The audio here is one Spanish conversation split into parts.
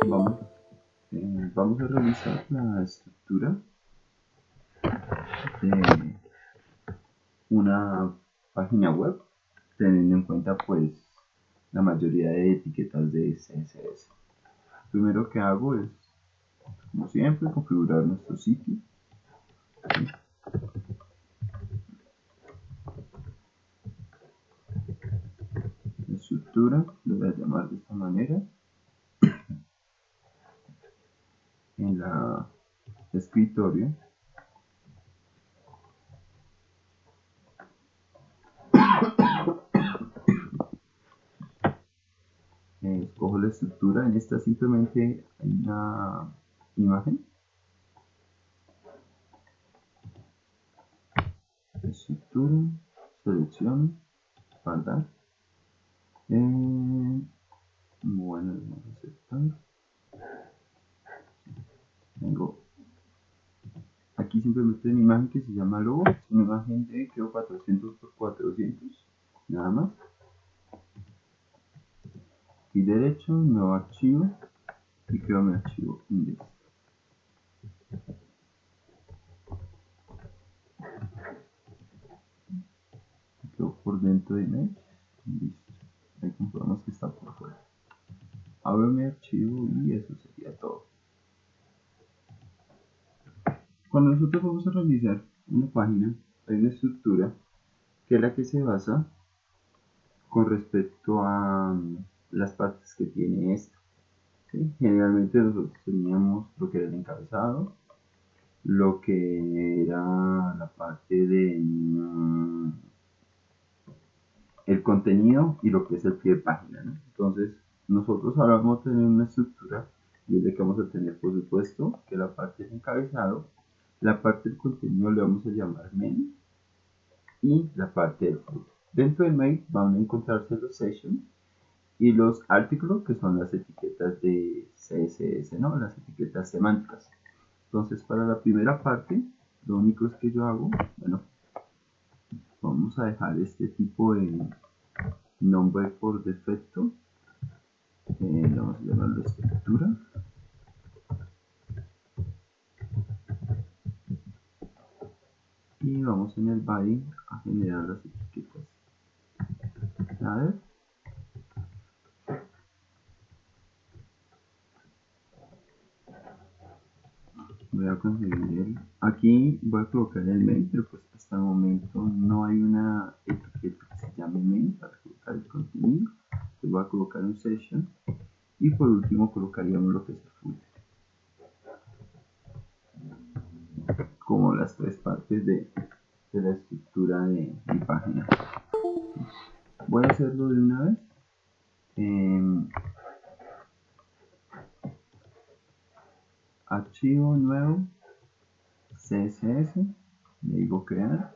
Vamos, vamos a revisar la estructura de una página web, teniendo en cuenta pues la mayoría de etiquetas de CSS. Lo primero que hago es, como siempre, configurar nuestro sitio. La estructura lo voy a llamar de esta manera. En la escritorio escojo la estructura. En esta simplemente hay una imagen. Estructura, selecciono, guardar. Bueno, vamos a aceptar. Tengo aquí simplemente una imagen que se llama logo, una imagen de creo 400 por 400, nada más. Clic derecho, nuevo archivo y creo mi archivo index. Quedó por dentro de image, listo. Ahí comprobamos que está por fuera. Abro mi archivo y eso sería todo. Cuando nosotros vamos a realizar una página, hay una estructura que es la que se basa con respecto a las partes que tiene esta. ¿Sí? Generalmente nosotros teníamos lo que era el encabezado, lo que era la parte de el contenido y lo que es el pie de página, ¿no? Entonces nosotros ahora vamos a tener una estructura y es de que vamos a tener, por supuesto, que la parte del encabezado, la parte del contenido le vamos a llamar main y la parte del footer. Dentro del main van a encontrarse los sections y los artículos, que son las etiquetas de CSS, ¿no? Las etiquetas semánticas. Entonces, para la primera parte, lo único es que yo hago, bueno, vamos a dejar este tipo de nombre por defecto. Vamos a llamarlo estructura. Y vamos en el body a generar las etiquetas. A ver. Voy a conseguir el. Aquí voy a colocar el main, pero pues hasta el momento no hay una etiqueta que se llame main para colocar el contenido. Entonces voy a colocar un session y por último colocaríamos lo que es el footer, como las tres partes de la estructura de mi página. Voy a hacerlo de una vez. Archivo nuevo, CSS, le digo crear,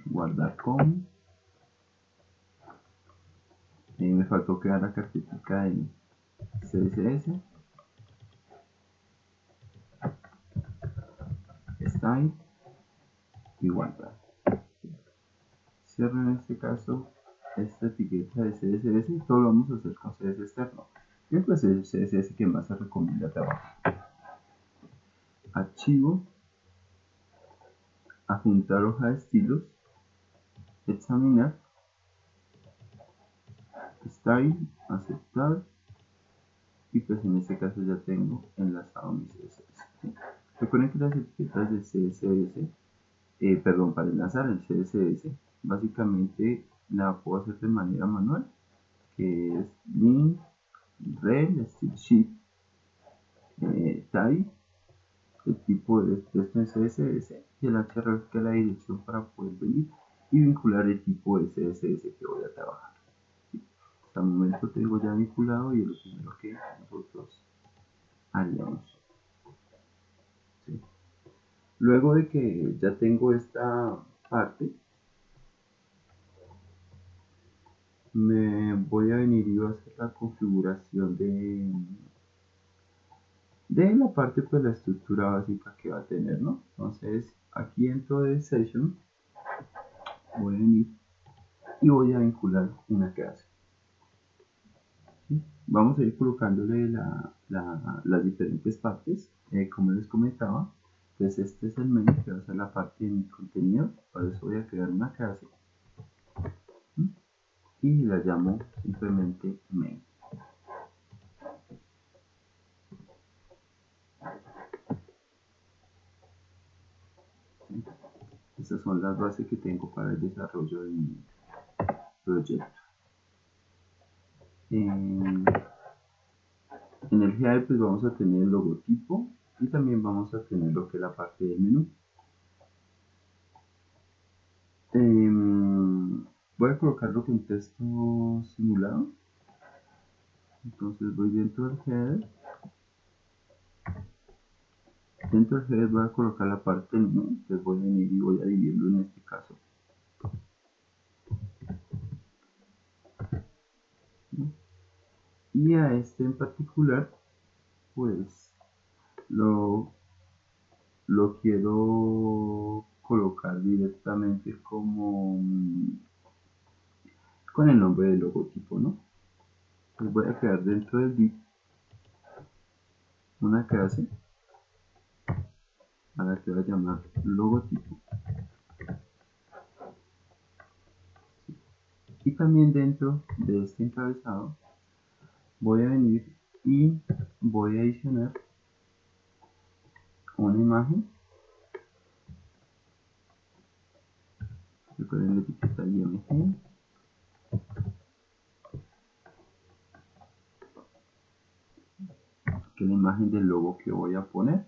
guardar como. Me faltó crear la carpetita de CSS, style y guardar. Cierro en este caso esta etiqueta de CSS y todo lo vamos a hacer con CSS externo. Y pues el CSS que más se recomienda trabajar. Archivo, adjuntar hoja de estilos, examinar, style, aceptar y pues en este caso ya tengo enlazado mi CSS. ¿Sí? Recuerden que las etiquetas de CSS, para enlazar el CSS, básicamente la puedo hacer de manera manual, que es link, rel, style sheet, type, el tipo de texto en CSS y el href, que es la dirección para poder venir y vincular el tipo de CSS que voy a trabajar. ¿Sí? Hasta el momento tengo ya vinculado y es lo primero que nosotros haríamos. ¿Sí? Luego de que ya tengo esta parte, me voy a venir y voy a hacer la configuración de la parte, pues la estructura básica que va a tener, ¿no? Entonces aquí dentro de session voy a venir y voy a vincular una clase. ¿Sí? vamos a ir colocándole las diferentes partes, como les comentaba. Entonces este es el menú, que va a ser la parte de mi contenido. Para eso voy a crear una clase y la llamo simplemente main. Estas son las bases que tengo para el desarrollo de mi proyecto. En el header pues vamos a tener el logotipo y también vamos a tener lo que es la parte del menú. Voy a colocarlo con texto simulado. Entonces voy dentro del header. Dentro del header voy a colocar la parte del menú. Entonces voy a venir y voy a dividirlo en este caso. Y a este en particular, pues lo quiero colocar directamente como con el nombre del logotipo, ¿no? Entonces voy a crear dentro del div una clase a la que voy a llamar logotipo. Y también dentro de este encabezado voy a venir y voy a adicionar una imagen. Recuerden la etiqueta IMG. Que es la imagen del logo que voy a poner.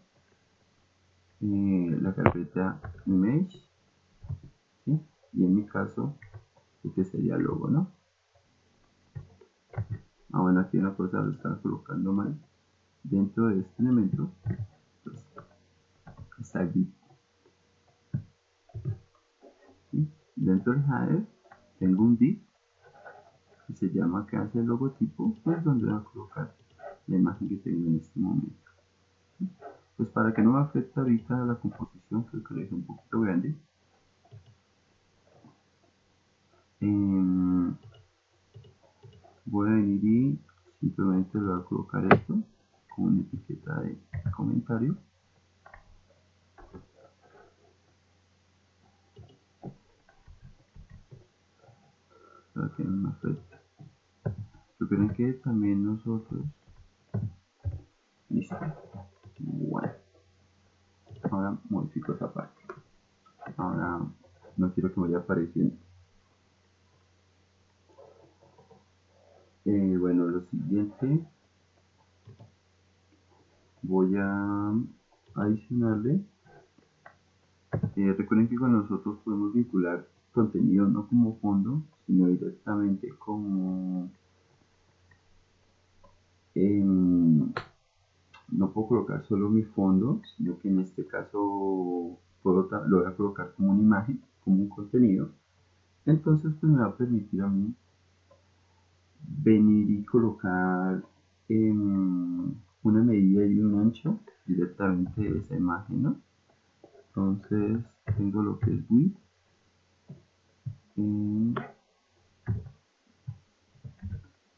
La carpeta image. ¿Sí? Y en mi caso, este sería el logo, ¿no? Ah, bueno, aquí una cosa lo están colocando mal. Dentro de este elemento, pues, está el div. ¿Sí? Dentro del header tengo un div que se llama que hace el logotipo, pues donde voy a colocar la imagen que tengo en este momento. ¿Sí? Pues para que no me afecte ahorita la composición, creo que lo dejé un poquito grande. Voy a venir y simplemente le voy a colocar esto como una etiqueta de comentario. Para que no me afecte. Recuerden que también nosotros. Listo. Bueno. Ahora modifico esa parte. Ahora no quiero que vaya apareciendo. Bueno, lo siguiente. Voy a adicionarle. Recuerden que con nosotros podemos vincular contenido no como fondo, sino directamente como no puedo colocar solo mi fondo, sino que en este caso lo voy a colocar como una imagen, como un contenido. Entonces pues me va a permitir a mí venir y colocar una medida y un ancho directamente de esa imagen, ¿no? Entonces tengo lo que es width.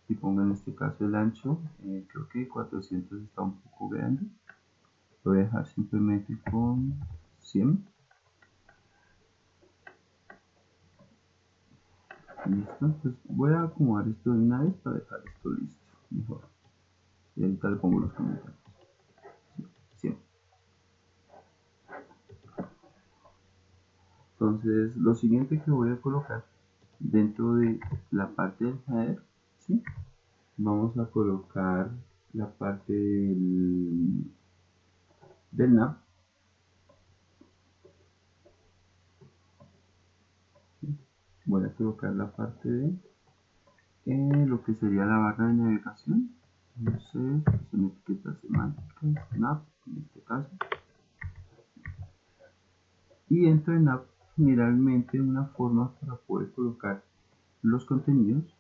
Si pongo en este caso el ancho, creo que 400 está un poco grande. Lo voy a dejar simplemente con 100. Listo, pues voy a acomodar esto de una vez para dejar esto listo, mejor. Y ahorita le pongo los comentarios. Sí. Entonces, lo siguiente que voy a colocar dentro de la parte del header, ¿sí? Vamos a colocar la parte del nav. ¿Sí? Voy a colocar la parte de lo que sería la barra de navegación. Entonces, son etiquetas semánticas, nav en este caso. Y dentro de nav, generalmente una forma para poder colocar los contenidos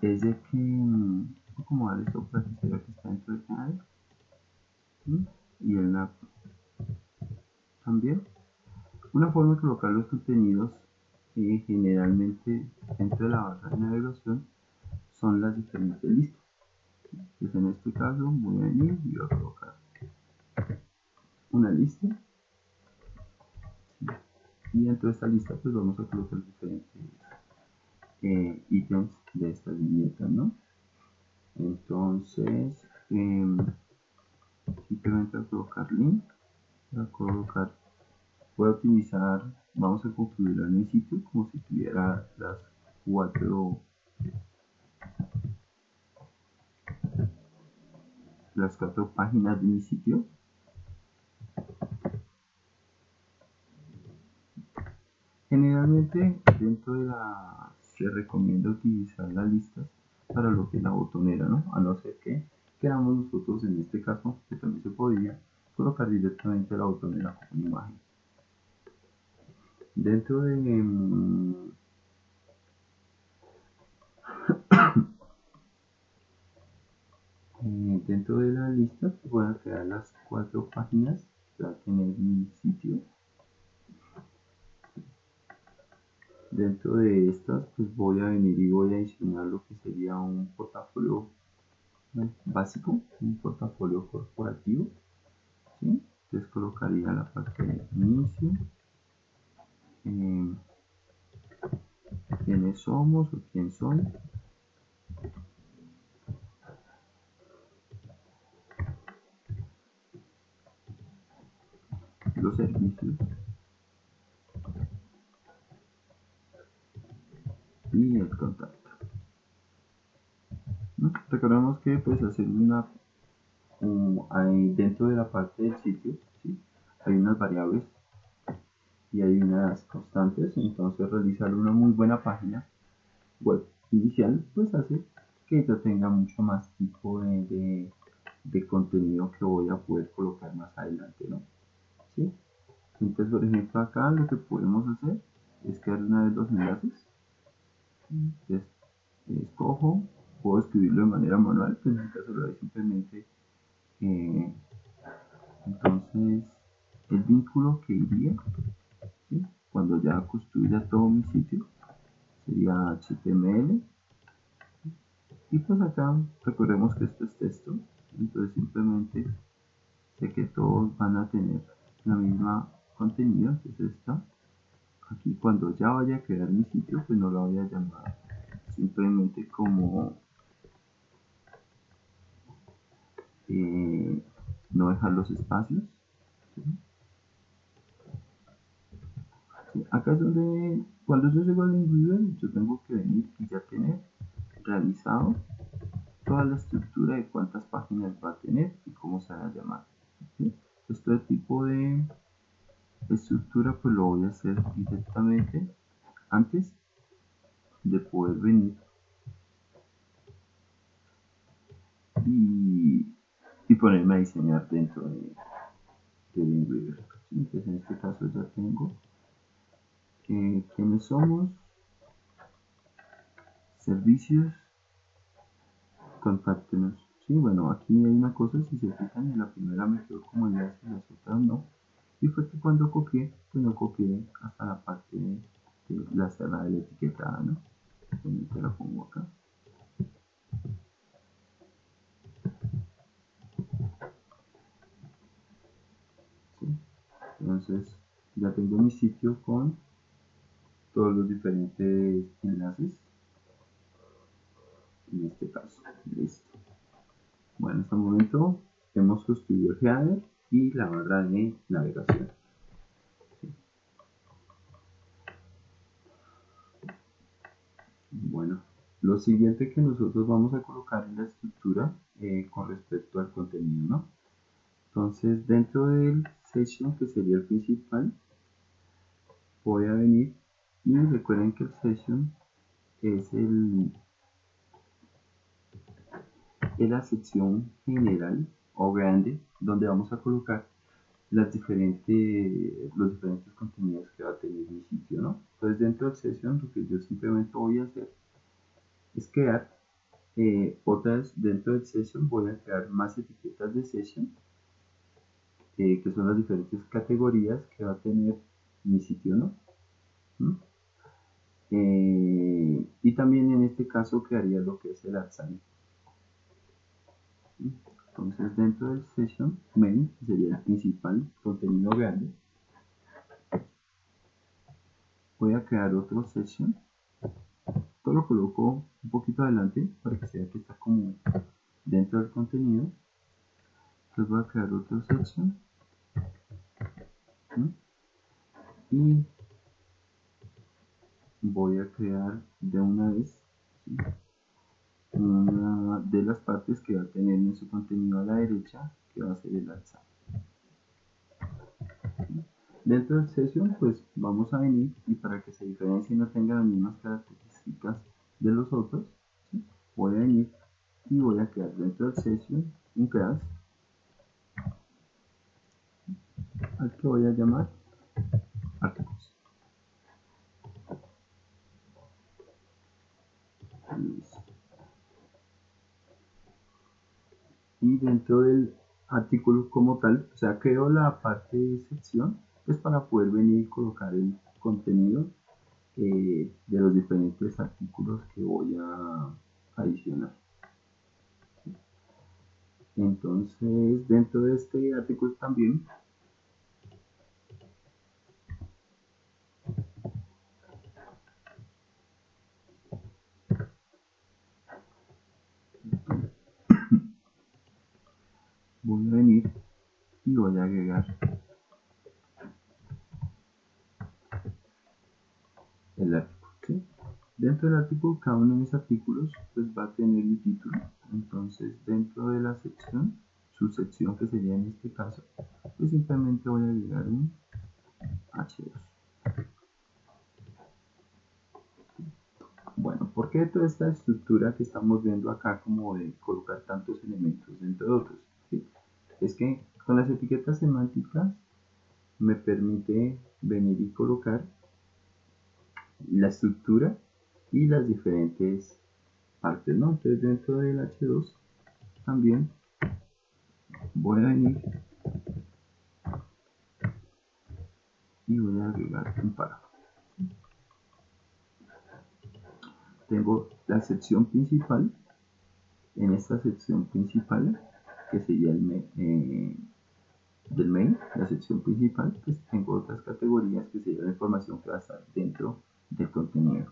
es de que voy a acomodar esto para que se vea que está dentro del header, ¿sí? Y el nav también. Una forma de colocar los contenidos generalmente dentro de la barra de navegación son las diferentes listas. Pues en este caso voy a venir y voy a colocar una lista, y dentro de esta lista pues vamos a colocar diferentes ítems de estas viñetas, ¿no? Entonces simplemente voy a colocar link, voy a utilizar, vamos a configurar mi sitio como si tuviera las cuatro páginas de mi sitio. Generalmente se recomienda utilizar las listas para lo que es la botonera, ¿no? A no ser que queramos nosotros, en este caso, que también se podría colocar directamente la botonera como imagen. Dentro de dentro de la lista pues voy a crear las cuatro páginas que va a tener mi sitio. Dentro de estas pues voy a venir y voy a adicionar lo que sería un portafolio básico, un portafolio corporativo, ¿sí? Entonces colocaría la parte de inicio, eh, quiénes somos o quién soy, los servicios y el contacto. ¿No? Recordemos que pues hacer dentro de la parte del sitio, ¿sí? Hay unas variables y hay unas constantes, entonces realizar una muy buena página web inicial pues hace que yo tenga mucho más tipo de contenido que voy a poder colocar más adelante, ¿no? ¿Sí? Entonces, por ejemplo, acá lo que podemos hacer es crear una vez los enlaces. Entonces, escojo, puedo escribirlo de manera manual, pues en este caso lo haré simplemente. eh, entonces, el vínculo que iría, ¿sí? Cuando ya construya todo mi sitio sería HTML, y pues acá recordemos que esto es texto, entonces simplemente sé que todos van a tener la misma contenido, que es esta. Aquí cuando ya vaya a crear mi sitio pues no lo voy a llamar simplemente como no dejar los espacios, ¿sí? Sí, acá es donde cuando yo llego al Linkweaver yo tengo que venir y ya tener realizado toda la estructura de cuántas páginas va a tener y cómo se va a llamar, ¿sí? Este tipo de estructura pues lo voy a hacer directamente antes de poder venir y, y ponerme a diseñar dentro de Linkweaver. ¿Sí? Entonces en este caso ya tengo quiénes somos, servicios, contáctenos. Sí, bueno, aquí hay una cosa, si se fijan, en la primera me quedó como enlace y las otras no. Y fue que cuando copié, pues no copié hasta la parte de la cerrada de la etiquetada, ¿no? Entonces te la pongo acá. ¿Sí? Entonces ya tengo mi sitio con todos los diferentes enlaces. En este caso, listo. Bueno, hasta el momento hemos construido el header y la barra de navegación. Bueno, lo siguiente que nosotros vamos a colocar en la estructura con respecto al contenido, ¿no? Entonces, dentro del session, que sería el principal, voy a venir y recuerden que el session es la sección general o grande donde vamos a colocar los diferentes contenidos que va a tener mi sitio, ¿no? Entonces, dentro del session, lo que yo simplemente voy a hacer es crear otras dentro del session. Voy a crear más etiquetas de session, que son las diferentes categorías que va a tener mi sitio, ¿no? ¿Mm? Y también en este caso crearía lo que es el adsign. Entonces dentro del session main, que sería el principal contenido grande, voy a crear otro session. Esto lo coloco un poquito adelante para que se vea que está como dentro del contenido. Entonces voy a crear otro session, ¿sí? Y voy a crear de una vez, ¿sí?, una de las partes que va a tener en su contenido a la derecha, que va a ser el alzado. Dentro del session, pues vamos a venir y para que se diferencie y no tenga las mismas características de los otros, ¿sí?, voy a venir y voy a crear dentro del session un class al que voy a llamar articles. Y dentro del artículo como tal, o sea, creo la parte de sección, pues para poder venir y colocar el contenido de los diferentes artículos que voy a adicionar. Entonces, dentro de este artículo también voy a venir y voy a agregar el artículo, ¿sí? Dentro del artículo, cada uno de mis artículos pues va a tener un título. Entonces, dentro de la sección, su sección que sería en este caso, pues simplemente voy a agregar un H2. Bueno, ¿por qué toda esta estructura que estamos viendo acá como de colocar tantos elementos dentro de otros? ¿Sí? Es que con las etiquetas semánticas me permite venir y colocar la estructura y las diferentes partes, ¿no? Entonces dentro del H2 también voy a venir y voy a agregar un párrafo. Tengo la sección principal. En esta sección principal, que sería del main, la sección principal, pues tengo otras categorías que sería la información que va a estar dentro del contenido.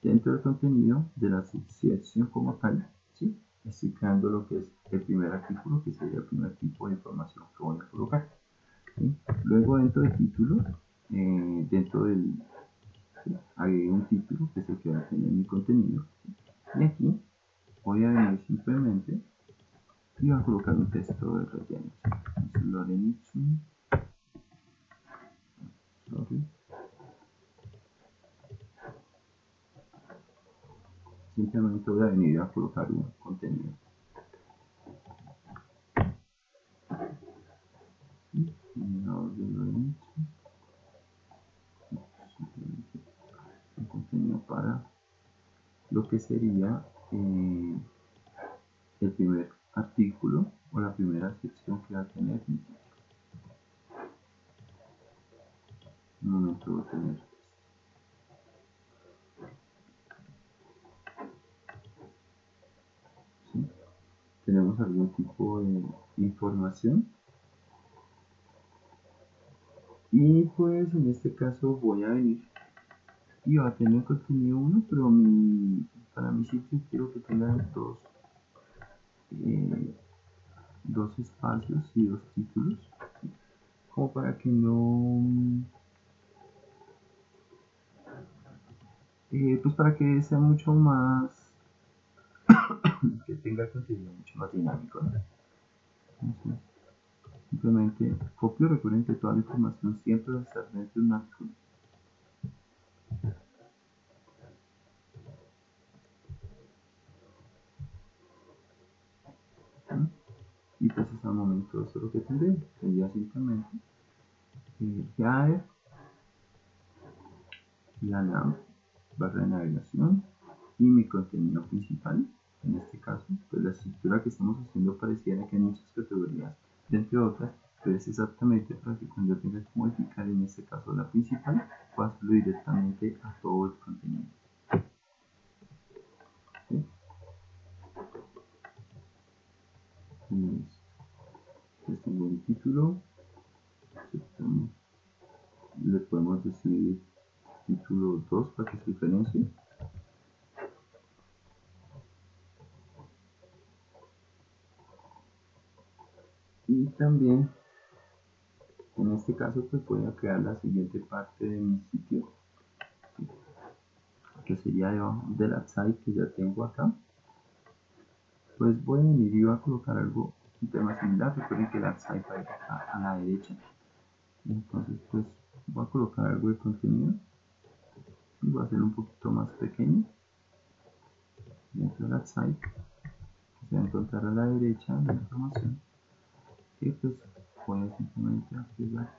Dentro del contenido de la sección como tal, ¿sí?, estoy creando lo que es el primer artículo, que sería el primer tipo de información que voy a colocar, ¿sí? Luego dentro del título, dentro del, ¿sí?, agregué un título que es el que va a tener mi contenido, ¿sí? Y aquí voy a venir simplemente y voy a colocar un texto de relleno. Entonces, Lorenzo, sorry. Simplemente voy a venir a colocar un contenido. Un contenido para lo que sería el primer artículo o la primera sección que va a tener mi sitio. Un momento voy a tener. ¿Sí? Tenemos algún tipo de información. Y pues en este caso voy a venir y va a tener contenido 1, pero para mi sitio quiero que tenga eh, dos espacios y dos títulos, ¿sí?, como para que no, pues para que sea mucho más, que tenga contenido mucho más dinámico, ¿no? Entonces, simplemente copio. Recuerden que toda la información siempre va a estar dentro de un artículo. ¿Sí? Y pues hasta el momento eso es lo que tendré. Sería simplemente header, la nav, barra de navegación y mi contenido principal. En este caso, pues la estructura que estamos haciendo pareciera que hay muchas categorías, entre otras, pero es exactamente para que cuando tenga que modificar, en este caso la principal, pueda hacerlo directamente a todo el contenido. ¿Sí? Pues tengo un título, le podemos decir título 2 para que se diferencie. Y también en este caso pues voy a crear la siguiente parte de mi sitio, que sería debajo de la site que ya tengo acá. Pues voy a venir y voy a colocar algo, un tema similar. Recuerden que la site va a la derecha. Entonces pues voy a colocar algo de contenido y voy a hacerlo un poquito más pequeño dentro de la site, que se va a encontrar a la derecha de la información, y pues voy a simplemente agregar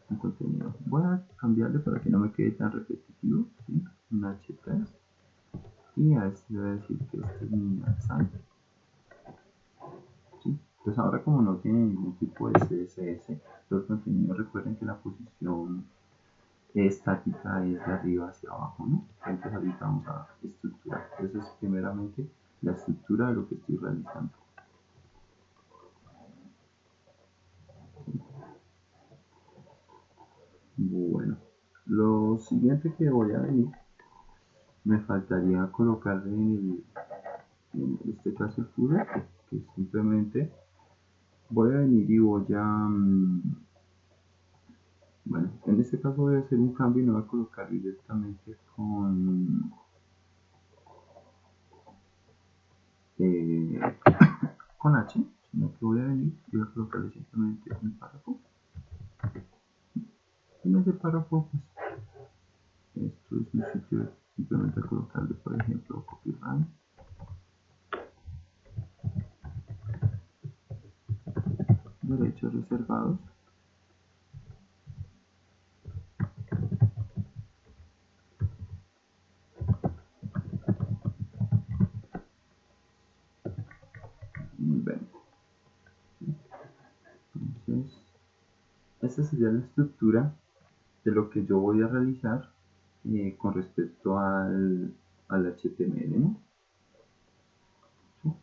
un contenido. Voy a cambiarle para que no me quede tan repetitivo, ¿sí? Un H3, y a este le voy a decir que este es mi site, ¿sí? Entonces ahora, como no tiene ningún tipo de CSS, todo el contenido, recuerden que la posición estática es de arriba hacia abajo, ¿no? Entonces ahorita vamos a estructurar. Entonces primeramente la estructura de lo que estoy realizando. Bueno, lo siguiente que voy a venir, me faltaría colocar en este caso el footer, que simplemente voy a venir y voy a, bueno, en este caso voy a hacer un cambio y no voy a colocar directamente eh, con H, sino que voy a venir y voy a colocarle simplemente un párrafo. En ese párrafo, pues, esto es un sitio, simplemente colocarle, por ejemplo, copyright, derechos reservados. Ven. Entonces, esta sería la estructura de lo que yo voy a realizar con respecto al HTML, ¿no? ¿Sí?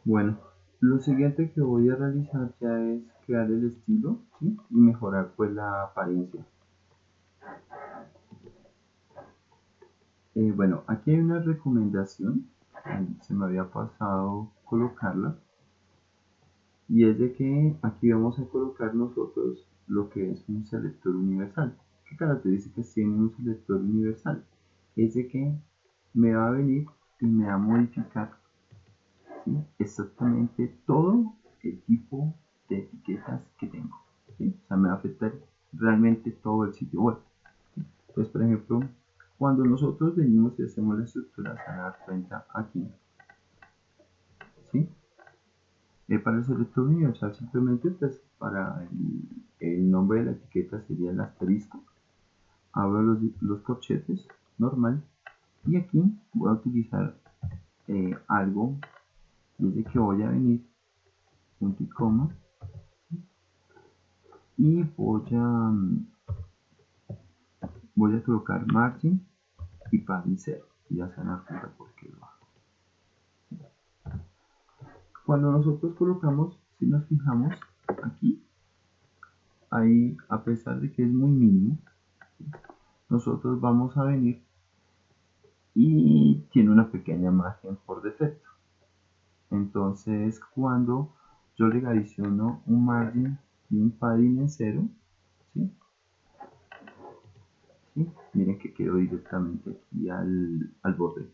Bueno, lo siguiente que voy a realizar ya es crear el estilo, ¿sí? Y mejorar pues la apariencia. Bueno, aquí hay una recomendación, se me había pasado colocarla, y es de que aquí vamos a colocar nosotros lo que es un selector universal. ¿Qué características tiene un selector universal? Es de que me va a venir y me va a modificar, ¿sí?, exactamente todo el tipo de etiquetas que tengo, ¿sí? O sea, me va a afectar realmente todo el sitio web, ¿sí? Pues, por ejemplo, cuando nosotros venimos y hacemos la estructura, se van a dar cuenta aquí, ¿sí? Para el selector universal, simplemente pues para el nombre de la etiqueta sería el asterisco, abro los corchetes normal, y aquí voy a utilizar algo, desde que voy a venir punto y coma, y voy a colocar margin y padding 0, y ya se van a dar cuenta por qué lo hago. Cuando nosotros colocamos, si nos fijamos aquí, ahí, a pesar de que es muy mínimo, nosotros vamos a venir y tiene una pequeña margen por defecto. Entonces, cuando yo le adiciono un margin y un padding en 0, ¿sí? ¿Sí? Miren que quedó directamente aquí al borde,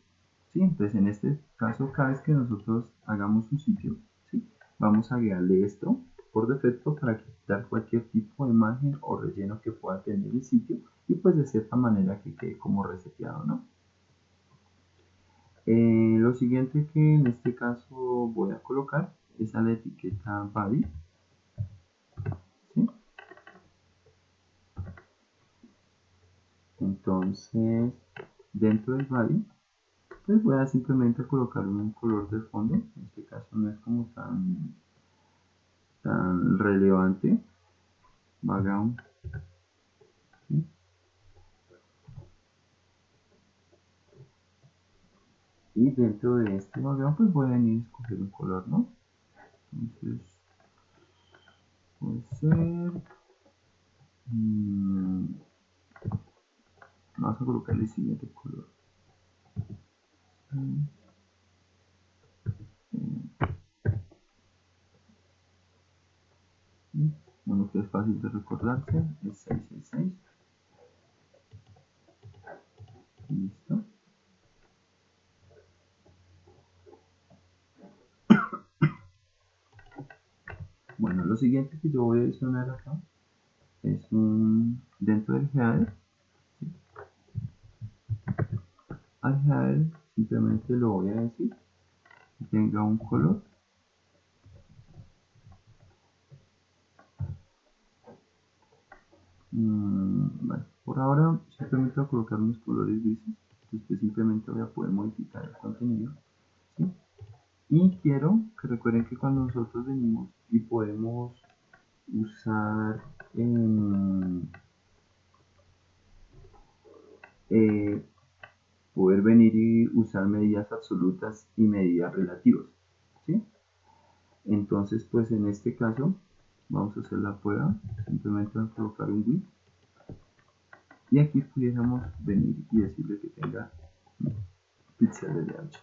¿sí? Entonces, en este caso, cada vez que nosotros hagamos un sitio, ¿sí?, vamos a agregarle esto por defecto para quitar cualquier tipo de margen o relleno que pueda tener el sitio, y pues de cierta manera que quede como reseteado, ¿no? Lo siguiente que en este caso voy a colocar es a la etiqueta body, ¿sí? Entonces, dentro del body, pues voy a simplemente colocar un color de fondo. En este caso no es como tan relevante, background, ¿sí? Y dentro de este background pues voy a venir a escoger un color, ¿no? Entonces puede ser, vamos a colocar el siguiente color. Bueno, que es fácil de recordarse, es 666. Listo. Bueno, lo siguiente que yo voy a adicionar acá es dentro del header. ¿Sí? Al header simplemente lo voy a decir que tenga un color. Vale. Por ahora simplemente voy a colocar unos colores grises. Después simplemente voy a poder modificar el contenido. ¿Sí? Y quiero que recuerden que cuando nosotros venimos y podemos usar eh, poder venir y usar medidas absolutas y medidas relativas, ¿sí? Entonces, pues en este caso vamos a hacer la prueba, simplemente vamos a colocar un width y aquí pudiéramos venir y decirle que tenga píxeles de ancho.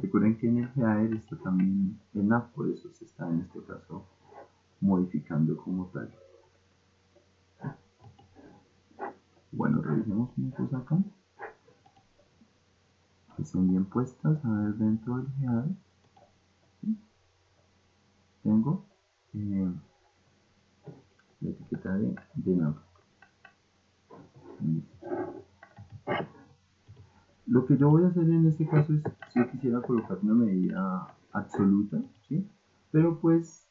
Recuerden que en el header está también en nav, por eso se está en este caso modificando como tal. Bueno, revisemos una cosa acá, que estén bien puestas. A ver, dentro del header, ¿sí? Tengo la etiqueta de nav. Lo que yo voy a hacer en este caso es, si yo quisiera colocar una medida absoluta, ¿sí? Pero pues,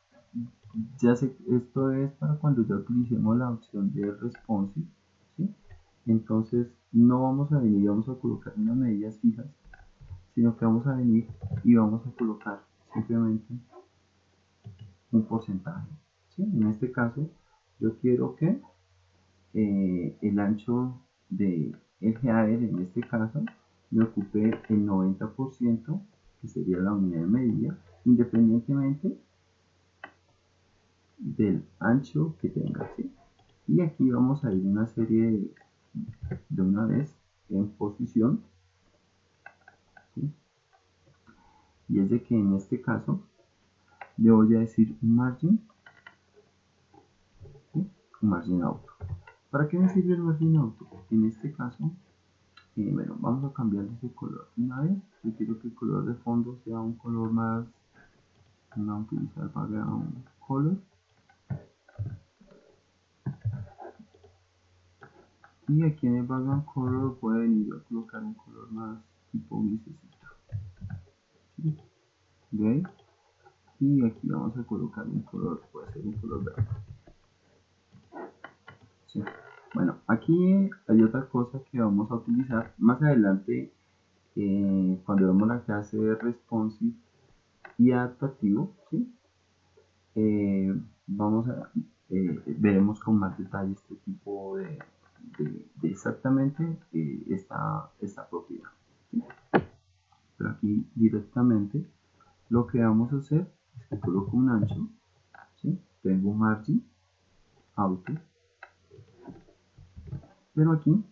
ya sé, esto es para cuando ya utilicemos la opción de responsive, ¿sí? Entonces, no vamos a venir y vamos a colocar unas medidas fijas, sino que vamos a venir y vamos a colocar simplemente un porcentaje, ¿sí? En este caso, yo quiero que el ancho de el header en este caso me ocupe el 90%, que sería la unidad de medida, independientemente del ancho que tenga, ¿sí? Y aquí vamos a ir una serie de una vez en posición, ¿sí? Y es de que en este caso le voy a decir un margin, ¿sí? Un margin auto. ¿Para qué me sirve el margin auto? En este caso, bueno, vamos a cambiar ese color una vez. Yo quiero que el color de fondo sea un color más, vamos a utilizar background color, y aquí en el background color voy a venir a colocar un color más tipo grisecito, ¿sí? ¿Ve? Y aquí vamos a colocar un color, puede ser un color verde, ¿sí? Bueno, aquí hay otra cosa que vamos a utilizar más adelante, cuando vemos la clase de responsive y adaptativo, ¿sí? Vamos a veremos con más detalle este tipo de exactamente esta propiedad, ¿sí? Pero aquí directamente lo que vamos a hacer es que coloco un ancho, ¿sí? Tengo un margin auto, pero aquí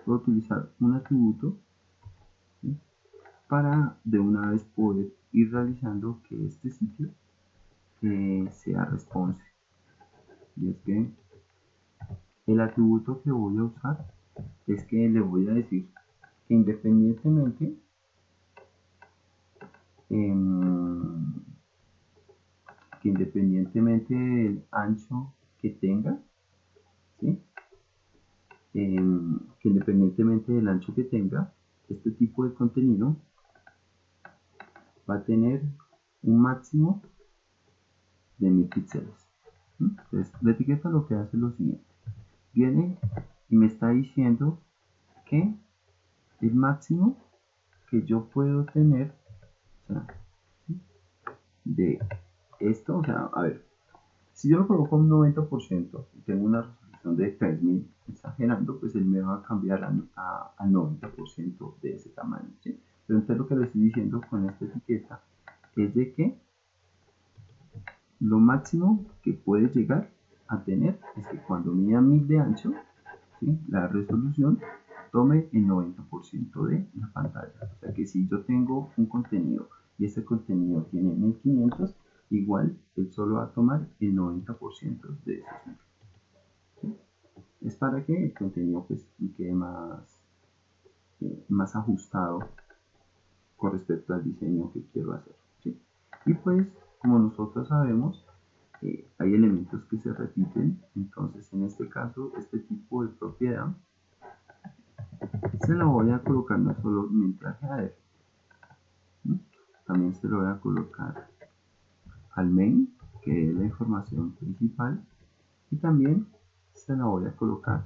voy a utilizar un atributo, ¿sí? Para de una vez poder ir realizando que este sitio sea responsive. Y es que el atributo que voy a usar es que le voy a decir que independientemente em, del ancho que tenga, ¿sí? Que independientemente del ancho que tenga, este tipo de contenido va a tener un máximo de 1000 píxeles. Entonces, la etiqueta lo que hace es lo siguiente: viene y me está diciendo que el máximo que yo puedo tener, o sea, ¿sí? De esto, o sea, a ver, si yo lo coloco a un 90% y tengo una resolución son de 3000, exagerando, pues él me va a cambiar al 90% de ese tamaño, ¿sí? Pero entonces lo que le estoy diciendo con esta etiqueta es de que lo máximo que puede llegar a tener es que cuando mida 1000 de ancho, ¿sí?, la resolución tome el 90% de la pantalla. O sea que si yo tengo un contenido y ese contenido tiene 1500, igual él solo va a tomar el 90% de esos 1000. ¿Sí? Es para que el contenido pues quede más ajustado con respecto al diseño que quiero hacer, ¿sí? Y pues, como nosotros sabemos, hay elementos que se repiten, entonces en este caso, este tipo de propiedad se la voy a colocar no solamente al header, ¿sí?, también se lo voy a colocar al main, que es la información principal, y también se la voy a colocar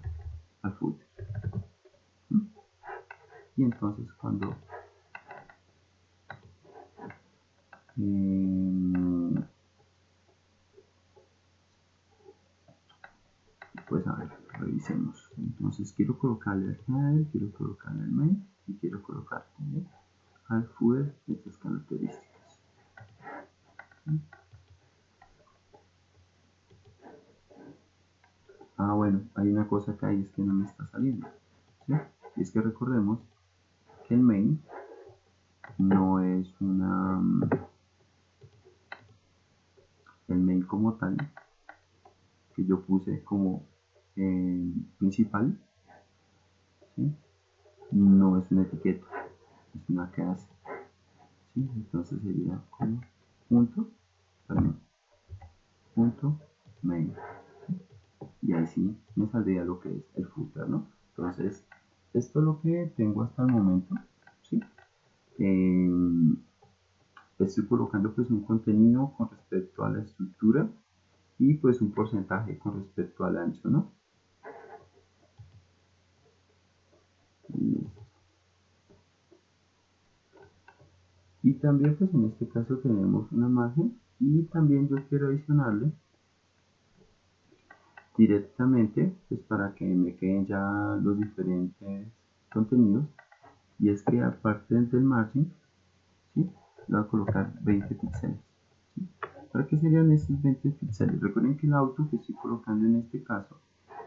al footer, ¿sí? Y entonces cuando pues a ver, revisemos. Entonces quiero colocarle al header, quiero colocarle al main y quiero colocar también al footer estas características. Ah, bueno, hay una cosa acá y es que no me está saliendo, ¿sí? Y es que recordemos que el main no es el main como tal, que yo puse como principal, ¿sí?, no es una etiqueta, es una clase, ¿sí? Entonces sería como punto main, ¿sí? Y ahí sí me saldría lo que es el footer, ¿no? Entonces, esto es lo que tengo hasta el momento, ¿sí? Estoy colocando pues un contenido con respecto a la estructura y pues un porcentaje con respecto al ancho, ¿no? Y también pues en este caso tenemos una margen y también yo quiero adicionarle directamente pues para que me queden ya los diferentes contenidos, y es que aparte del margen, ¿sí?, le voy a colocar 20 píxeles, ¿sí? ¿Para qué serían estos 20 píxeles? Recuerden que el auto que estoy colocando en este caso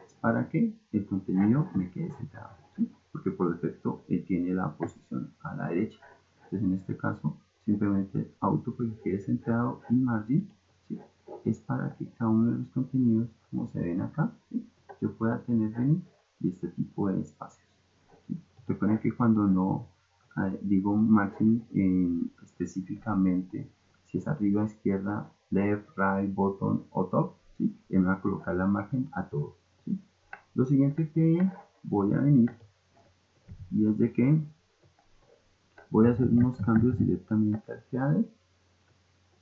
es para que el contenido me quede centrado, ¿sí?, porque por defecto él tiene la posición a la derecha. Entonces en este caso simplemente auto para que quede centrado y margin, ¿sí?, es para que cada uno de los contenidos, como se ven acá, ¿sí?, yo pueda tener bien y este tipo de espacios, ¿sí? Recuerden que cuando no digo margin específicamente, si es arriba, izquierda, left, right, bottom o top, ¿sí?, me va a colocar la margen a todo, ¿sí? Lo siguiente que voy a venir y es de que voy a hacer unos cambios directamente al header,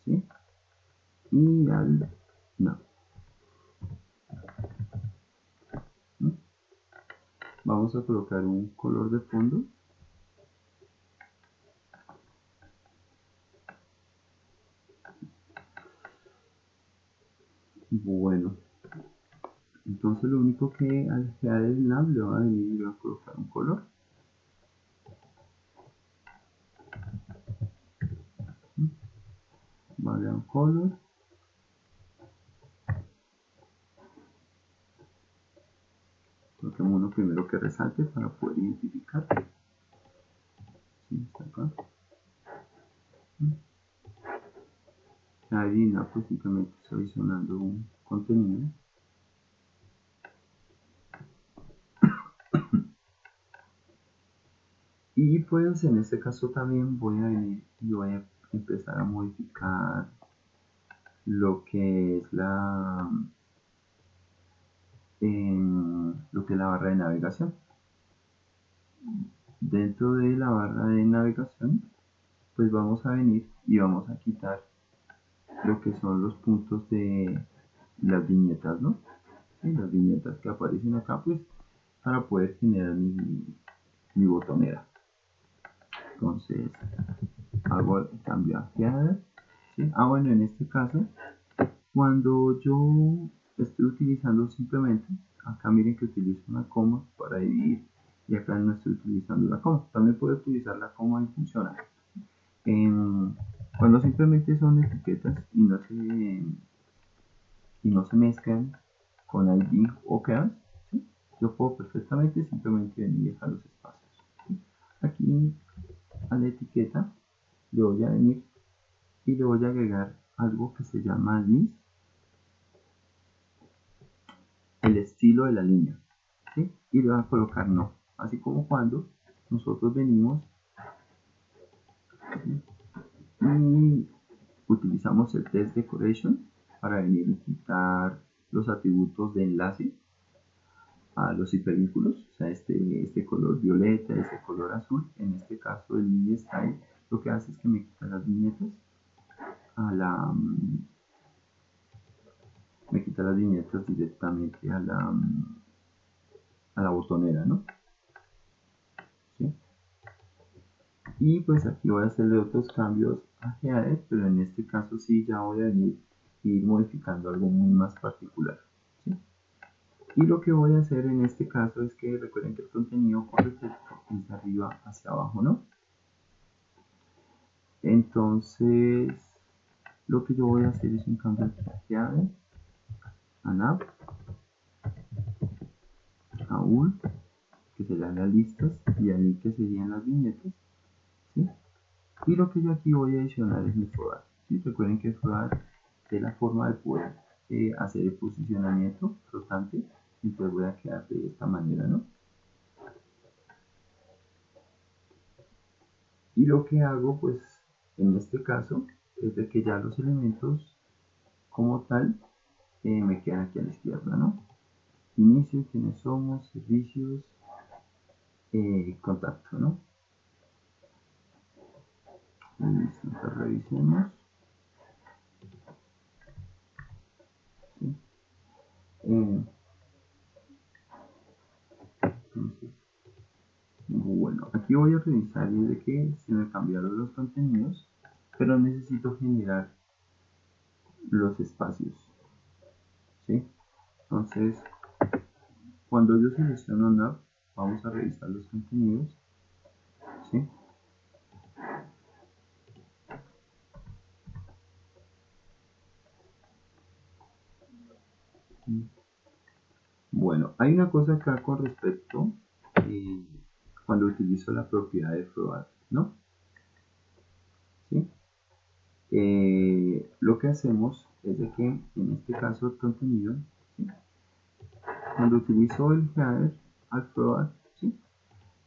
¿sí?, y al no. ¿Sí? Vamos a colocar un color de fondo. Bueno, entonces lo único que al header nav le va a venir y le va a colocar un color. Background color. Coloquemos uno primero que resalte para poder identificar. Sí, está acá. Ahí pues simplemente estoy adicionando un contenido. Y pues en este caso también voy a venir y voy a empezar a modificar lo que es lo que es la barra de navegación. Dentro de la barra de navegación pues vamos a venir y vamos a quitar lo que son los puntos de las viñetas, ¿no? Sí, las viñetas que aparecen acá pues para poder generar mi botonera. Entonces hago el cambio a header, ¿sí? Ah, bueno, en este caso cuando yo estoy utilizando simplemente acá miren que utilizo una coma para dividir y acá no estoy utilizando la coma. También puedo utilizar la coma y funciona. Cuando simplemente son etiquetas y no se mezclan con ID o class, ¿sí? Yo puedo perfectamente simplemente venir y dejar los espacios. ¿Sí? Aquí a la etiqueta le voy a venir y le voy a agregar algo que se llama list, el estilo de la línea, ¿sí? Y le voy a colocar no, así como cuando nosotros venimos, ¿sí? Y utilizamos el test decoration para venir y quitar los atributos de enlace a los hipervínculos, o sea, este color violeta, este color azul. En este caso el link style lo que hace es que me quita las viñetas a la me quita las viñetas directamente a la botonera, ¿no? ¿Sí? Y pues aquí voy a hacerle otros cambios a header, pero en este caso sí ya voy a venir y ir modificando algo muy más particular, ¿sí? Y lo que voy a hacer en este caso es que recuerden que el contenido con respecto es de arriba hacia abajo, ¿no? Entonces, lo que yo voy a hacer es un cambio aquí a header, a nav, a ul, que serían las listas, y a link, que serían las viñetas, ¿sí? Y lo que yo aquí voy a adicionar es mi float, ¿sí? Recuerden que el float es la forma de poder hacer el posicionamiento flotante, entonces voy a quedar de esta manera, ¿no? Y lo que hago, pues, en este caso, es de que ya los elementos como tal me quedan aquí a la izquierda, ¿no? Inicio, quiénes somos, servicios, contacto, ¿no? Listo, entonces revisemos. ¿Sí? Eh, entonces, bueno, aquí voy a revisar y es de que se me cambiaron los contenidos, pero necesito generar los espacios, ¿sí? Entonces, cuando yo selecciono Nav, vamos a revisar los contenidos, ¿sí? Bueno, hay una cosa acá con respecto eh, cuando utilizo la propiedad de float, ¿no? ¿Sí? Lo que hacemos es de que en este caso el contenido, ¿sí? Cuando utilizo el header al float, ¿sí?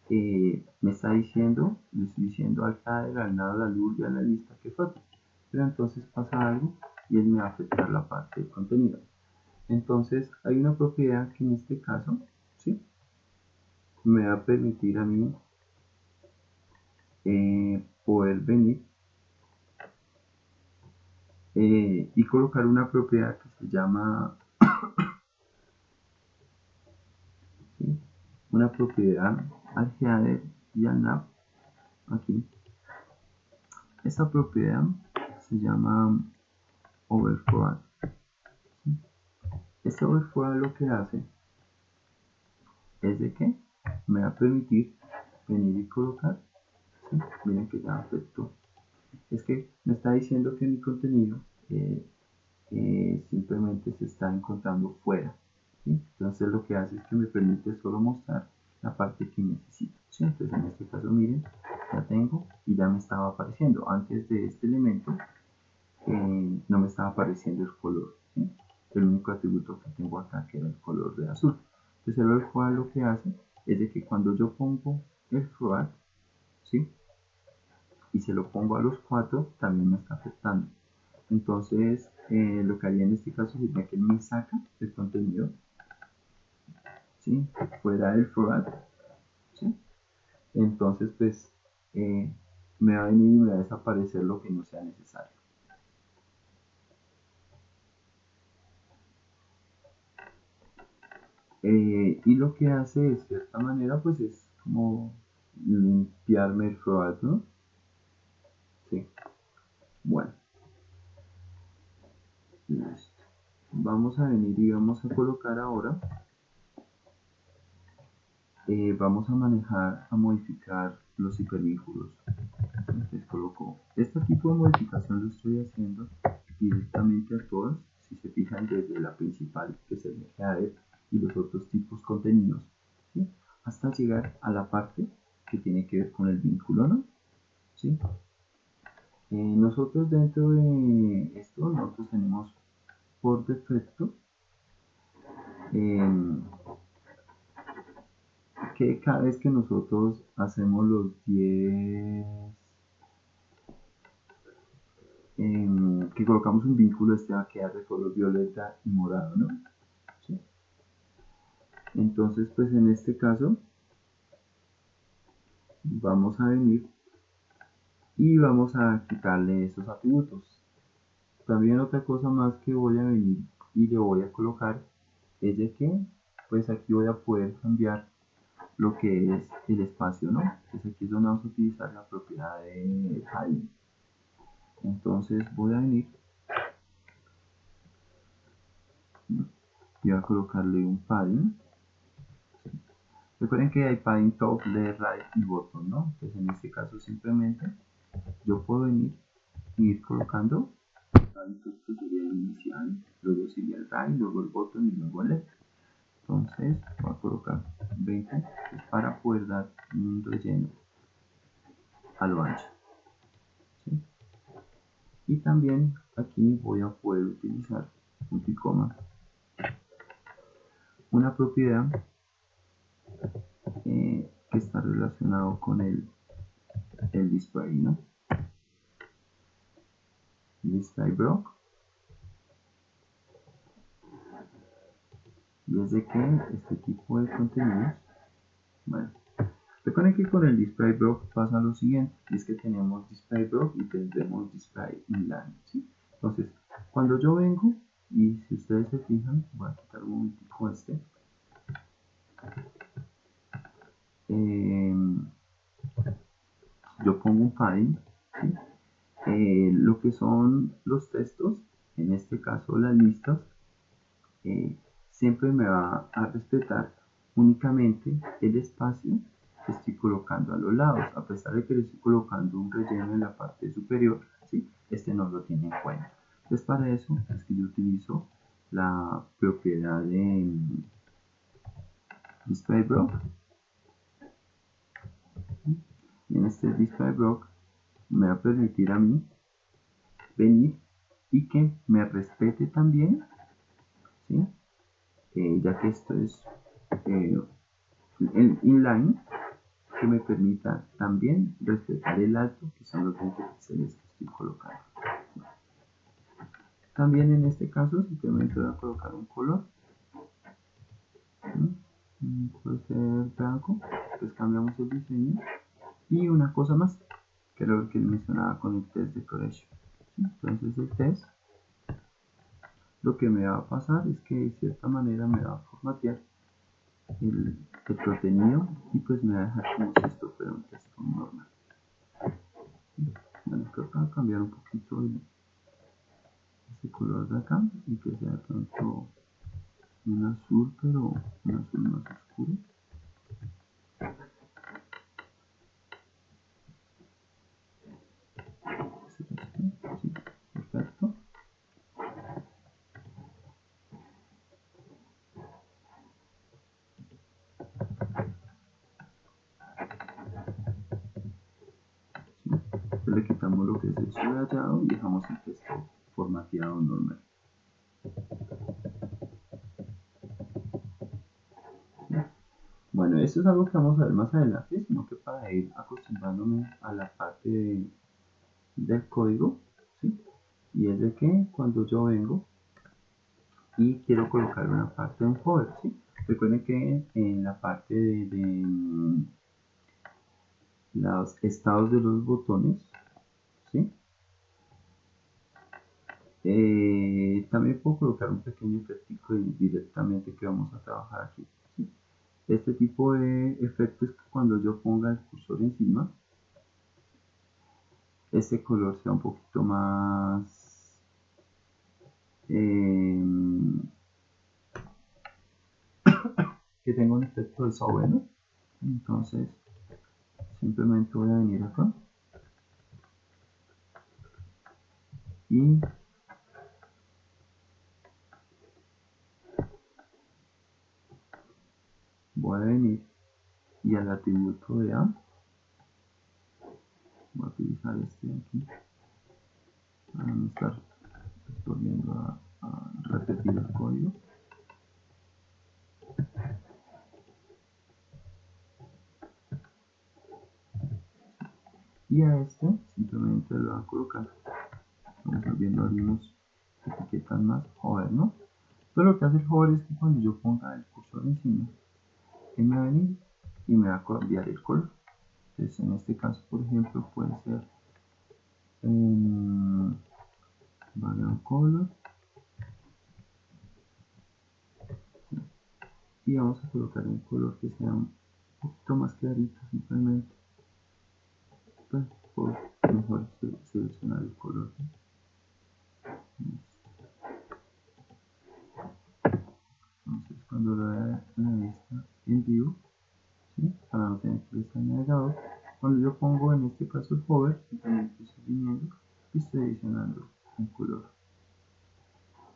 Me está diciendo, le estoy diciendo al header, al nado, al URL y a la lista que flote. Pero entonces pasa algo y él me va a afectar la parte del contenido. Entonces hay una propiedad que en este caso, ¿sí? Me va a permitir a mí poder venir y colocar una propiedad que se llama, ¿sí? Una propiedad al header y al nav aquí. Esta propiedad se llama overflow. ¿Sí? Este overflow lo que hace es de que me va a permitir venir y colocar, ¿sí? Miren que ya afectó. Es que me está diciendo que mi contenido simplemente se está encontrando fuera, ¿sí? Entonces lo que hace es que me permite solo mostrar la parte que necesito, ¿sí? Entonces en este caso miren, ya tengo y ya me estaba apareciendo. Antes de este elemento no me estaba apareciendo el color, ¿sí? El único atributo que tengo acá que era el color de azul. Entonces el float lo que hace es de que cuando yo pongo el float, ¿sí? Y se lo pongo a los cuatro, también me está afectando. Entonces, lo que haría en este caso sería que me saca el contenido, ¿sí? Fuera del float, ¿sí? Entonces, pues, me va a venir y me va a desaparecer lo que no sea necesario. Y lo que hace de cierta manera, pues, es como limpiarme el float, ¿no? Sí. Bueno, listo. Vamos a venir y vamos a colocar ahora vamos a modificar los hipervínculos. Entonces coloco este tipo de modificación, lo estoy haciendo directamente a todas, si se fijan, desde la principal, que es el header, y los otros tipos contenidos, ¿sí? Hasta llegar a la parte que tiene que ver con el vínculo, ¿no? ¿Sí? Nosotros dentro de esto, nosotros tenemos por defecto eh, que cada vez que nosotros hacemos los 10, que colocamos un vínculo, este va a quedar de color violeta y morado, ¿no? ¿Sí? Entonces, pues en este caso, vamos a venir y vamos a quitarle esos atributos. También otra cosa más que voy a venir y le voy a colocar es de que, pues aquí voy a poder cambiar lo que es el espacio, ¿no? Entonces aquí es donde vamos a utilizar la propiedad de padding. Entonces voy a venir y voy a colocarle un padding. Recuerden que hay padding top, left, right y bottom, ¿no? Entonces en este caso simplemente yo puedo venir y ir colocando esto sería el inicial, luego sigue el right, luego el bottom y luego el left. Entonces voy a colocar 20 para poder dar un relleno a lo ancho, ¿sí? Y también aquí voy a poder utilizar punto y coma, una propiedad que está relacionado con el display, ¿no? Display block, y es de que este tipo de contenidos, bueno, recuerden que con el display block pasa lo siguiente, es que tenemos display block y tendremos display inline, ¿sí? Entonces, cuando yo vengo, y si ustedes se fijan, voy a quitar un momentico este, eh, yo pongo un padding, ¿sí? Lo que son los textos, en este caso las listas, siempre me va a respetar únicamente el espacio que estoy colocando a los lados, a pesar de que le estoy colocando un relleno en la parte superior, ¿sí? Este no lo tiene en cuenta. Entonces para eso es que yo utilizo la propiedad de display block, y en este display block me va a permitir a mí venir y que me respete también, ¿sí? Ya que esto es el inline, que me permita también respetar el alto, que son los 20 píxeles que estoy colocando. También en este caso simplemente voy a colocar un color, ¿sí? Puede ser blanco, pues cambiamos el diseño, y una cosa más, que era lo que mencionaba con el test decoration, ¿sí? Entonces el test, lo que me va a pasar es que de cierta manera me va a formatear el contenido, y pues me va a dejar como si esto fuera un texto normal. Bueno, creo que va a cambiar un poquito este color de acá y que sea tanto un azul, pero un azul más oscuro. Sí, perfecto. ¿Sí? Entonces le quitamos lo que es el subrayado y dejamos el texto formateado normal. ¿Sí? Bueno, esto es algo que vamos a ver más adelante, sino que para ir acostumbrándome a la parte del código, ¿sí? Y es de que cuando yo vengo y quiero colocar una parte de un hover, ¿sí? Recuerden que en la parte de los estados de los botones, ¿sí? También puedo colocar un pequeño efecto directamente que vamos a trabajar aquí, ¿sí? Este tipo de efectos es que cuando yo ponga el cursor encima, este color sea un poquito más que tenga un efecto de sobre, ¿no? Entonces simplemente voy a venir acá y voy a venir y al atributo de A voy a utilizar este de aquí para no estar volviendo a repetir el código. Y a este simplemente lo voy a colocar. Vamos a ver viendo algunos etiquetas más hover, ¿no? Entonces lo que hace el hover es que cuando yo ponga el cursor encima, él me va a venir y me va a cambiar el color. Entonces en este caso, por ejemplo, puede ser background color y vamos a colocar un color que sea un poquito más clarito, simplemente pues, por mejor seleccionar el color. Entonces cuando lo vea en la vista en vivo, ¿sí? Para no tener que estar en el navegador, cuando yo pongo en este caso el hover, simplemente estoy viniendo y estoy adicionando un color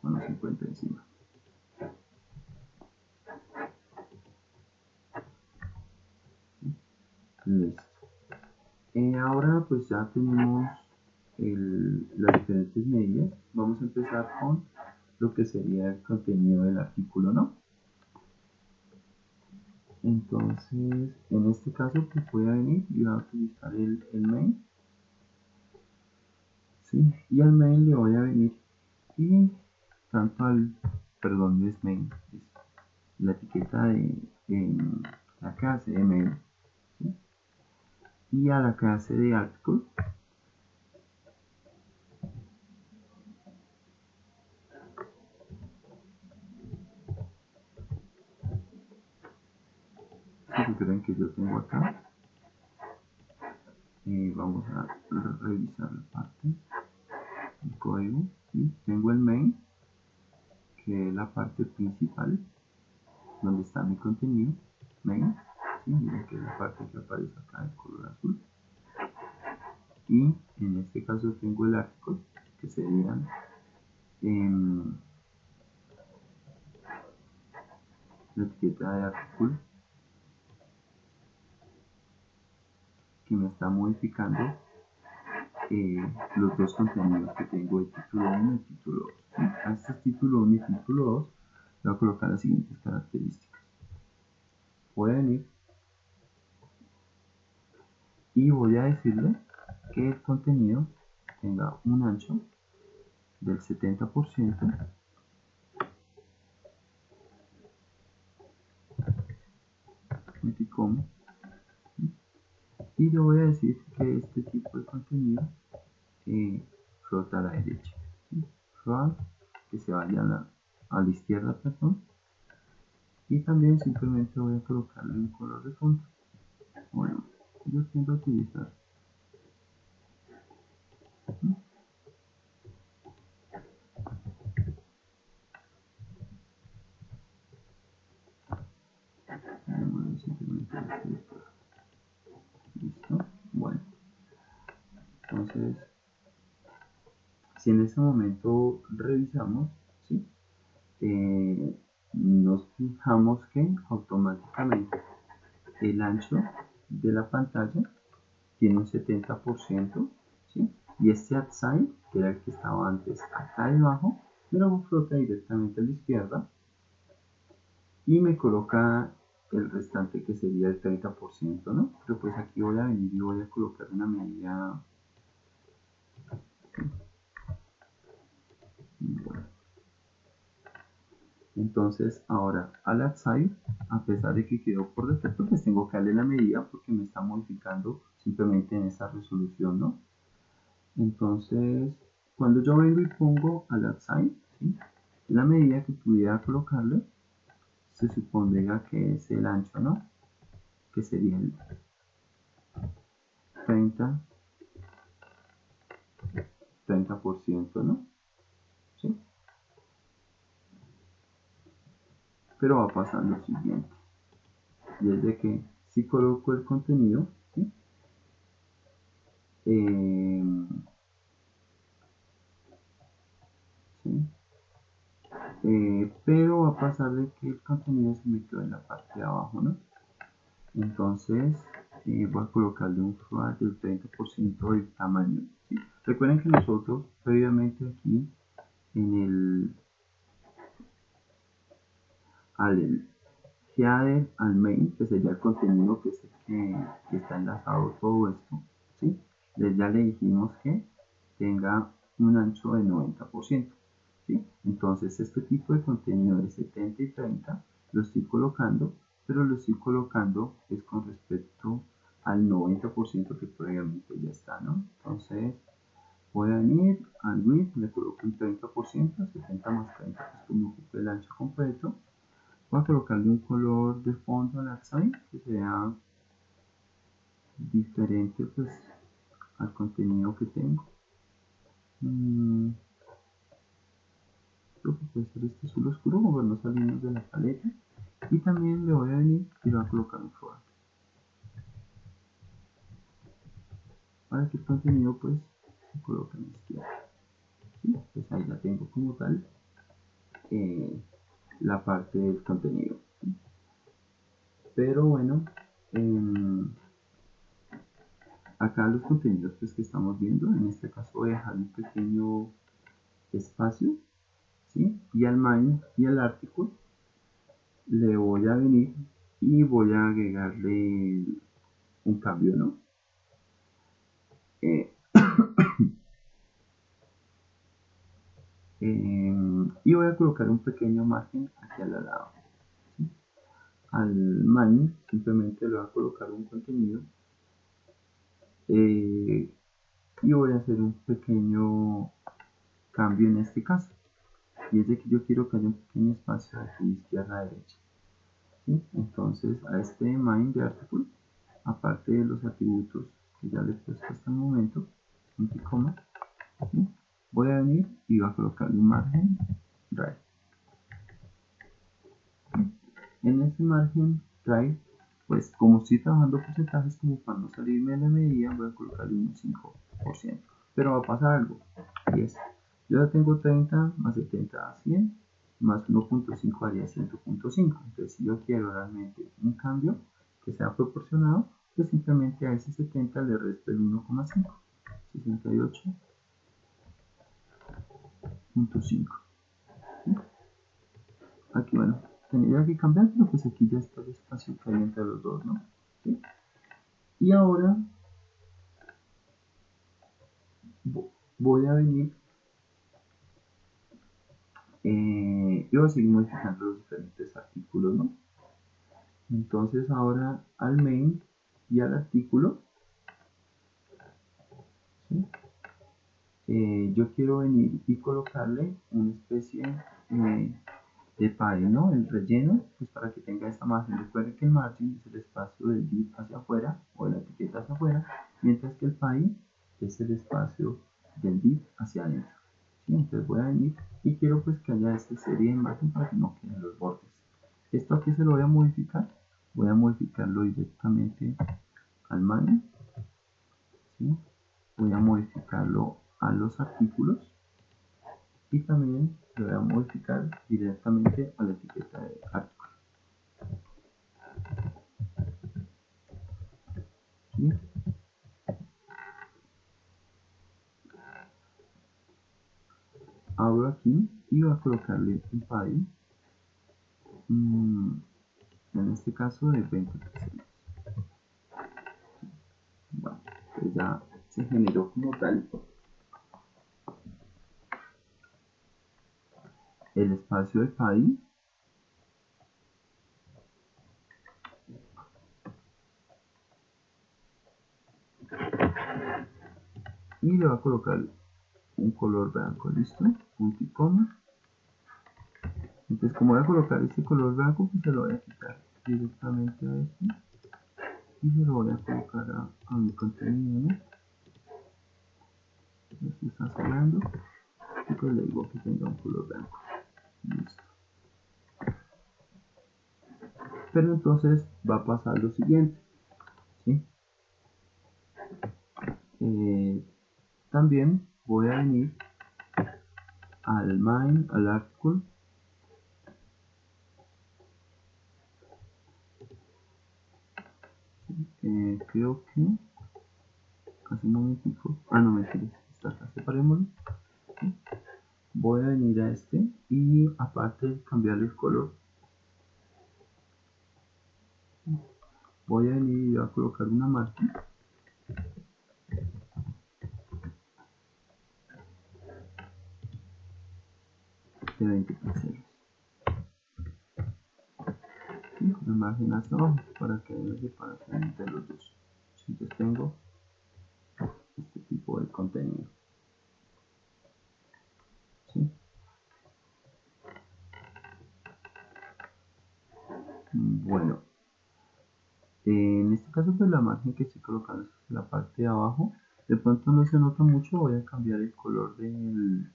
cuando se encuentra encima. Listo. Ahora pues ya tenemos las diferentes medidas. Vamos a empezar con lo que sería el contenido del artículo, ¿no? Entonces, en este caso, pues voy a venir y voy a utilizar el main, ¿sí? Y al main le voy a venir y tanto al, perdón, no es main, es la etiqueta de la clase de main, ¿sí? Y a la clase de article, recuerden que yo tengo acá, vamos a revisar la parte del código, ¿sí? Tengo el main, que es la parte principal, donde está mi contenido, main, ¿sí? Miren que es la parte que aparece acá de color azul. Y en este caso tengo el artículo, que serían la etiqueta de artículo, que me está modificando los dos contenidos que tengo, el título 1 y el título 2. ¿Sí? A este título 1 y título 2 le voy a colocar las siguientes características. Voy a venir y voy a decirle que el contenido tenga un ancho del 70%, y le voy a decir que este tipo de contenido flota a la derecha, ¿sí? Float, que se vaya a la izquierda, perdón, y también simplemente voy a colocarle un color de fondo. Bueno, yo tiendo a utilizar simplemente este. Listo. Bueno, entonces si en este momento revisamos, ¿sí? Nos fijamos que automáticamente el ancho de la pantalla tiene un 70%, ¿sí? Y este outside, que era el que estaba antes acá debajo, me lo flota directamente a la izquierda y me coloca el restante que sería el 30%, ¿no? Pero pues aquí voy a venir y voy a colocar una medida. Bueno, entonces ahora al outside, a pesar de que quedó por defecto, pues tengo que darle la medida porque me está modificando simplemente en esta resolución, ¿no? Entonces, cuando yo vengo y pongo al outside, ¿sí? La medida que pudiera colocarle se supondría que es el ancho, ¿no? Que sería el 30%, ¿no? ¿Sí? Pero va a pasar lo siguiente, y es de que si coloco el contenido, ¿sí? ¿Sí? Pero va a pasar de que el contenido se me quedó en la parte de abajo, ¿no? Entonces voy a colocarle un float del 30% del tamaño, ¿sí? Recuerden que nosotros previamente aquí en el al header, al main, que sería el contenido que, que está enlazado todo esto, ¿sí? Ya le dijimos que tenga un ancho de 90%, ¿sí? Entonces este tipo de contenido de 70 y 30 lo estoy colocando, pero lo estoy colocando es con respecto al 90% que previamente ya está, ¿no? Entonces voy a venir al width, le coloco un 30%, 70 más 30 pues como ocupe el ancho completo. Voy a colocarle un color de fondo al outside que sea diferente pues al contenido que tengo. Creo que puede ser este azul oscuro o no salimos de la paleta. Y también le voy a venir y le voy a colocar un fondo para que el contenido pues se coloque a la izquierda. ¿Sí? Pues ahí ya tengo como tal la parte del contenido. ¿Sí? Pero bueno, acá los contenidos pues, que estamos viendo, en este caso voy a dejar un pequeño espacio, ¿sí? Y al main y al artículo le voy a venir y voy a agregarle un cambio, ¿no? Eh, y voy a colocar un pequeño margen aquí al lado, ¿sí? Al main simplemente le voy a colocar un contenido y voy a hacer un pequeño cambio en este caso, y es de que yo quiero que haya un pequeño espacio aquí izquierda a derecha, ¿sí? Entonces a este main de artículo, aparte de los atributos que ya le he puesto hasta el momento, punto y coma, ¿sí? Voy a venir y voy a colocarle un margen right. En este margen right, pues como estoy trabajando porcentajes, como para no salirme de la medida, voy a colocarle un 5%. Pero va a pasar algo, y es, yo ya tengo 30 más 70 da 100, más 1.5 haría 100.5. Entonces si yo quiero realmente un cambio que sea proporcionado, pues simplemente a ese 70 le resto el 1.5, 68.5. Aquí, bueno, tendría que cambiar, pero pues aquí ya está el espacio que hay entre los dos, ¿no? ¿Sí? Y ahora voy a venir y voy a seguir modificando los diferentes artículos, ¿no? Entonces ahora al main y al artículo, ¿sí? Yo quiero venir y colocarle una especie de pie, ¿no? El relleno, pues para que tenga esta margen. Recuerden que el margin es el espacio del div hacia afuera o de la etiqueta hacia afuera, mientras que el pie es el espacio del div hacia adentro. ¿Sí? Entonces voy a venir y quiero pues que haya esta serie de margen para que no queden los bordes. Esto aquí se lo voy a modificar. Voy a modificarlo directamente al margen, ¿sí? Voy a modificarlo a los artículos y también lo voy a modificar directamente a la etiqueta de artículo. ¿Sí? Abro aquí y voy a colocarle un padding, en este caso de 20%. Bueno, pues ya se generó como tal el espacio de padding. Y le voy a colocar un color blanco, listo, punto y coma. Entonces como voy a colocar este color blanco, pues se lo voy a quitar directamente a este y se lo voy a colocar a mi contenido, ¿no? Esto está cerrando y pues le digo que tenga un color blanco, listo. Pero entonces va a pasar lo siguiente, también voy a venir al main, al article, creo que hace un momentico, no me mentira, está acá, separémoslo. Voy a venir a este y aparte cambiarle el color, voy a venir y voy a colocar una margen de 20 píxeles, ¿sí? La margen hacia abajo para que haya una separación entre los dos. Entonces tengo este tipo de contenido, ¿sí? Bueno, en este caso pues la margen que estoy colocando es la parte de abajo. De pronto no se nota mucho, voy a cambiar el color del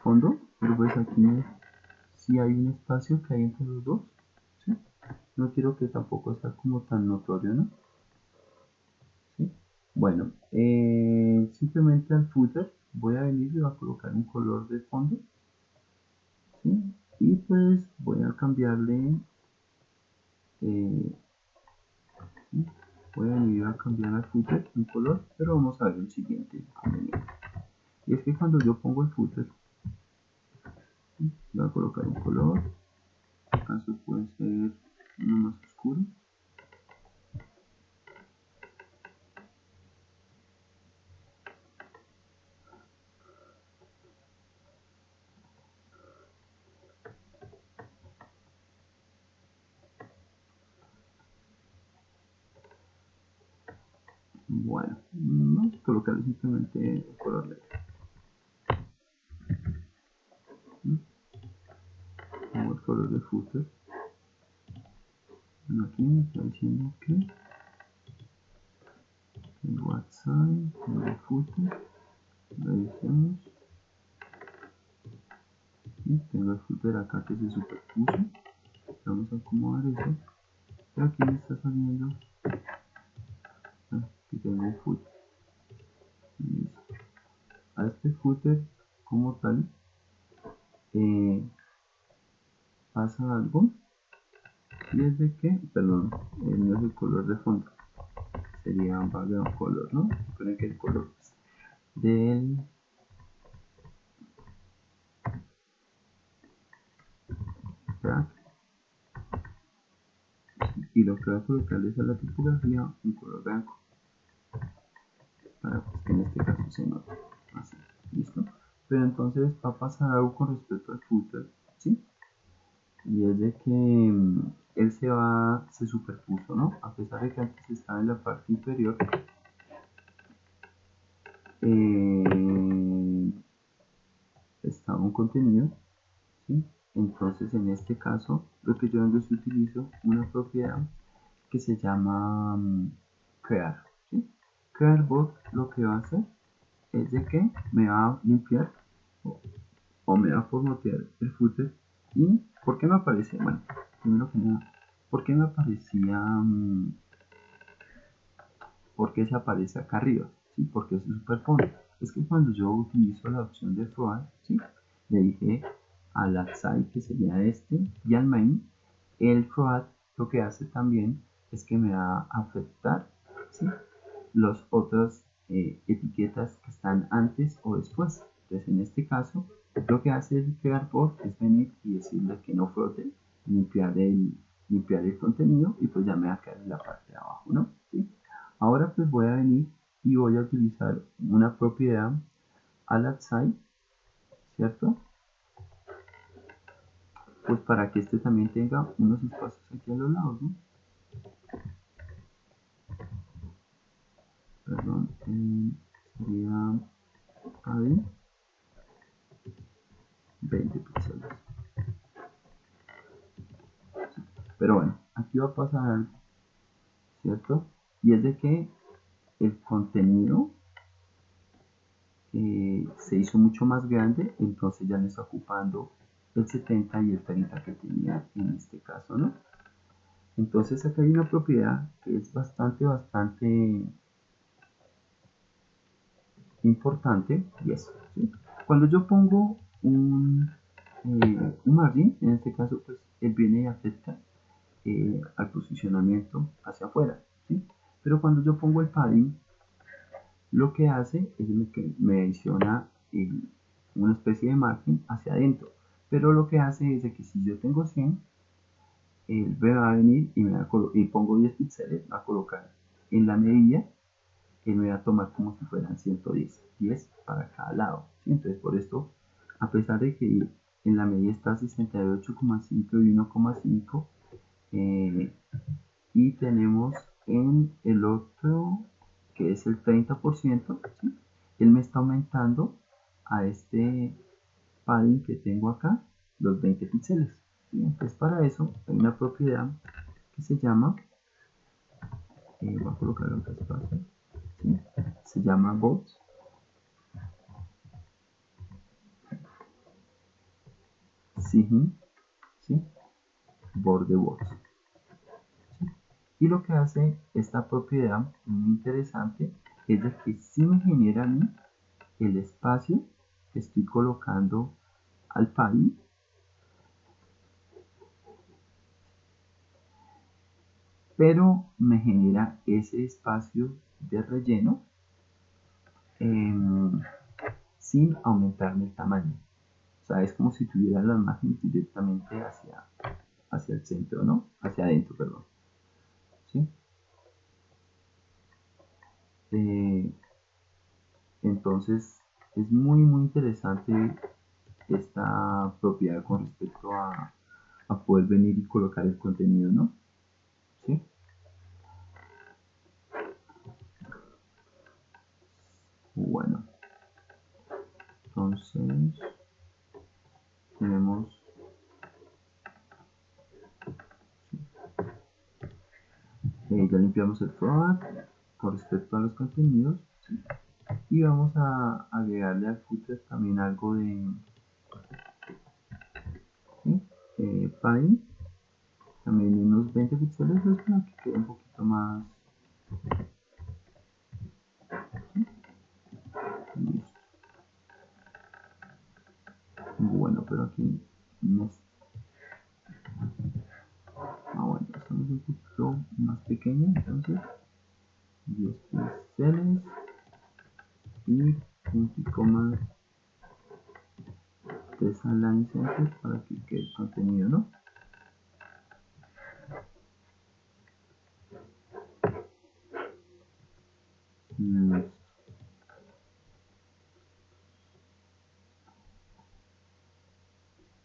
fondo, pero pues aquí sí hay un espacio que hay entre los dos, ¿sí? No quiero que tampoco sea como tan notorio, ¿no? ¿Sí? Bueno, simplemente al footer voy a venir y voy a colocar un color de fondo, ¿sí? Y pues voy a cambiarle, ¿sí? Voy a venir a cambiar al footer un color, pero vamos a ver el siguiente inconveniente. Y es que cuando yo pongo el footer, ¿sí? Voy a colocar un color, en este caso puede ser uno más oscuro. Bueno, vamos a colocarle simplemente el color negro. Pongo el color de footer. Bueno, aquí me está diciendo que el WhatsApp, el footer, revisemos. Y tengo el footer acá que se superpuso. Vamos a acomodar eso. Y aquí me está saliendo. Aquí tengo un footer. Listo. A este footer como tal pasa algo. Y es de que, perdón, no es el color de fondo. Sería un background color, ¿no? Recuerden que el color del track y lo que va a colocarles a la tipografía un color blanco para pues, que en este caso se note así, listo. Pero entonces va a pasar algo con respecto al footer, ¿sí? Y es de que él se superpuso, ¿no? A pesar de que antes estaba en la parte inferior, eh, estaba un contenido, ¿sí? Entonces en este caso lo que yo hago es utilizo una propiedad que se llama crear, ¿sí? Crear bot lo que va a hacer es de que me va a limpiar o me va a formatear el footer. ¿Y por qué me aparece? Bueno, primero que nada, ¿por qué me aparecía? ¿Por qué se aparece acá arriba? ¿Sí? Porque se superpone. Es que cuando yo utilizo la opción de float, ¿sí? Le dije al outside, que sería este, y al main, el float lo que hace también es que me va a afectar, ¿sí? Los otras etiquetas que están antes o después. Entonces, en este caso, lo que hace el crear bot es venir y decirle que no flote, limpiar el contenido y pues ya me va a quedar en la parte de abajo, ¿no? ¿Sí? Ahora pues voy a venir y voy a utilizar una propiedad al outside, ¿cierto? Pues para que este también tenga unos espacios aquí a los lados, ¿no? Perdón, sería ahí 20 píxeles. Pero bueno, aquí va a pasar algo, ¿cierto? Y es de que el contenido se hizo mucho más grande, entonces ya no está ocupando el 70 y el 30 que tenía en este caso, ¿no? Entonces acá hay una propiedad que es bastante importante y eso, ¿sí? Cuando yo pongo un margin, en este caso pues él viene y afecta al posicionamiento hacia afuera, ¿sí? Pero cuando yo pongo el padding, lo que hace es que me adiciona una especie de margen hacia adentro, pero lo que hace es de que si yo tengo 100, él va a venir y, y pongo 10 píxeles, va a colocar en la medida, él me va a tomar como si fueran 110, 10 para cada lado, ¿sí? Entonces por esto, a pesar de que en la medida está 68,5 y 1,5, y tenemos en el otro que es el 30%, ¿sí? Él me está aumentando a este padding que tengo acá los 20 píxeles, ¿sí? Entonces para eso hay una propiedad que se llama, voy a colocar otro espacio, ¿sí? Se llama bot sign, ¿sí? Border bot. Y lo que hace esta propiedad muy interesante es de que sí me genera a mí el espacio que estoy colocando al padding, pero me genera ese espacio de relleno eh, sin aumentarme el tamaño. O sea, es como si tuviera las imágenes directamente hacia el centro, ¿no? Hacia adentro, perdón. ¿Sí? Eh, entonces, es muy, muy interesante esta propiedad con respecto a poder venir y colocar el contenido, ¿no? ¿Sí? Bueno, entonces tenemos, ya limpiamos el front con respecto a los contenidos, ¿sí? Y vamos a agregarle al footer también algo de, ¿sí? Padding, también unos 20 píxeles pues, para que quede un poquito más. Listo. Bueno, pero aquí no. Bueno, estamos un poquito más pequeño, entonces 10 píxeles y un poquito más de esa line center para que quede el contenido, ¿no? Listo.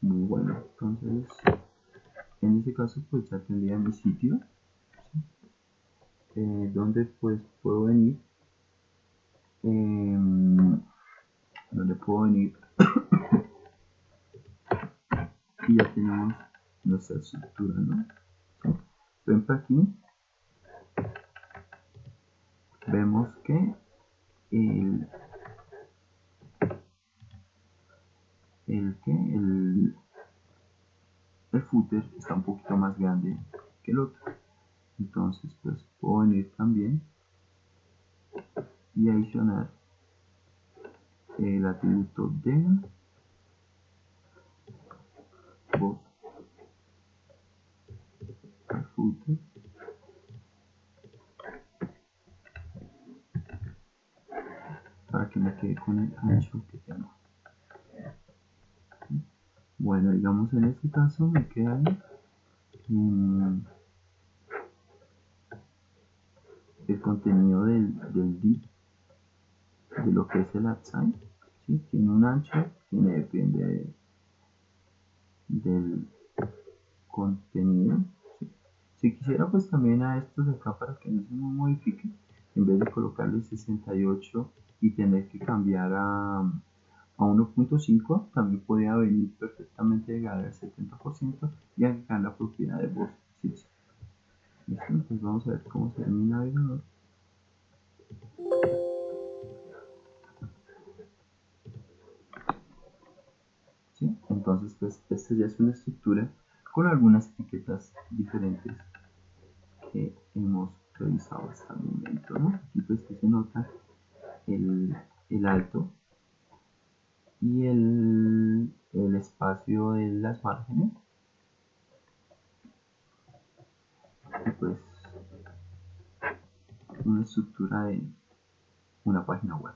Muy bueno, entonces en este caso pues ya tendría mi sitio, ¿sí? Donde pues puedo venir, donde puedo venir y ya tenemos nuestra estructura, ¿no? ¿Sí? Por ejemplo aquí vemos que el, el footer está un poquito más grande que el otro, entonces pues puedo venir también y adicionar el atributo de voz al footer para que me quede con el ancho que tengo. Bueno, digamos en este caso me queda el contenido del div, de lo que es el outside, ¿sí? Tiene un ancho, depende del contenido, ¿sí? Si quisiera pues también a estos de acá para que no se me modifique, en vez de colocarle 68 y tener que cambiar a 1.5, también podría venir perfectamente llegar al 70% y agregar la propiedad de voz. ¿Sí? ¿Listo? Entonces vamos a ver cómo se ve mi navegador. ¿Sí? Entonces pues esta ya es una estructura con algunas etiquetas diferentes que hemos revisado hasta el momento, ¿no? Aquí pues que se nota el, el alto y el espacio de las márgenes. Y pues una estructura de una página web.